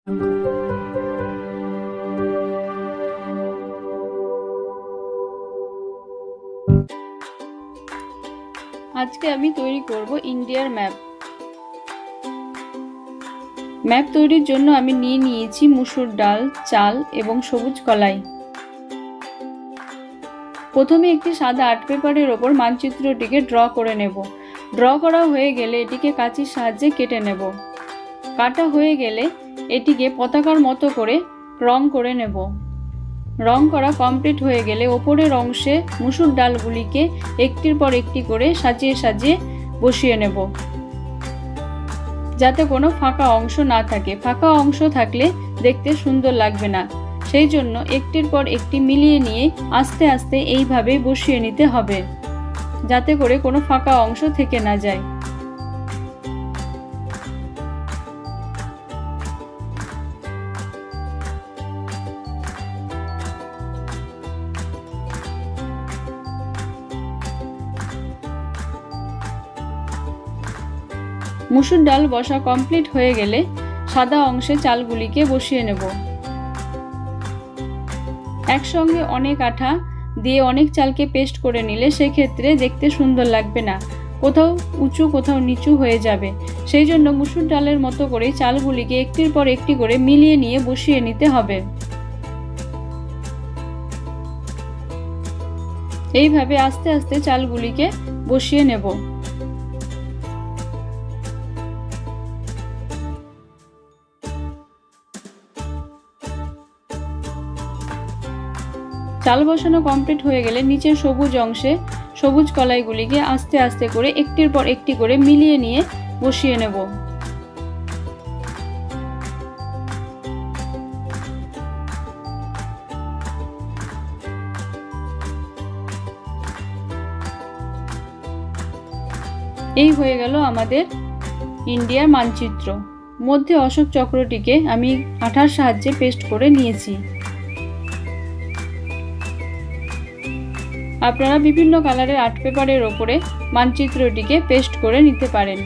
আজকে আমি তৈরি করব ইন্ডিয়ার ম্যাপ। ম্যাপ তৈরির জন্য আমি নিয়েছি মুসুর ডাল, চাল এবং সবুজ কলাই। প্রথমে একটি সাদা আর্ট পেপারের ওপর মানচিত্রটিকে ড্র করে নেব। ড্র করা হয়ে গেলে এটিকে কাঁচির সাহায্যে কেটে নেব। কাটা হয়ে গেলে এটিকে পতাকার মতো করে রং করে নেব। রং করা কমপ্লিট হয়ে গেলে ওপরের অংশে মুসুর ডালগুলিকে একটির পর একটি করে সাজিয়ে সাজিয়ে বসিয়ে নেব, যাতে কোনো ফাঁকা অংশ না থাকে। ফাঁকা অংশ থাকলে দেখতে সুন্দর লাগবে না, সেই জন্য একটির পর একটি মিলিয়ে নিয়ে আস্তে আস্তে এইভাবে বসিয়ে নিতে হবে, যাতে করে কোনো ফাঁকা অংশ থেকে না যায়। মুসুর ডাল বসা কমপ্লিট হয়ে গেলে সাদা অংশে চালগুলিকে বসিয়ে নেব। একসঙ্গে অনেক আঠা দিয়ে অনেক চালকে পেস্ট করে নিলে সেক্ষেত্রে দেখতে সুন্দর লাগবে না, কোথাও উঁচু কোথাও নিচু হয়ে যাবে। সেই জন্য মুসুর ডালের মতো করে চালগুলিকে একটির পর একটি করে মিলিয়ে নিয়ে বসিয়ে নিতে হবে। এইভাবে আস্তে আস্তে চালগুলিকে বসিয়ে নেব। চাল বসানো কমপ্লিট হয়ে গেলে নিচের সবুজ অংশে সবুজ কলাইগুলিকে আস্তে আস্তে করে একটির পর একটি করে মিলিয়ে নিয়ে বসিয়ে নেব। এই হয়ে গেল আমাদের ইন্ডিয়ার মানচিত্র। মধ্যে অশোক চক্রটিকে আমি আঠার সাহায্যে পেস্ট করে নিয়েছি। আপনারা বিভিন্ন কালারের আর্ট পেপারের ওপরে মানচিত্রটিকে পেস্ট করে নিতে পারেন।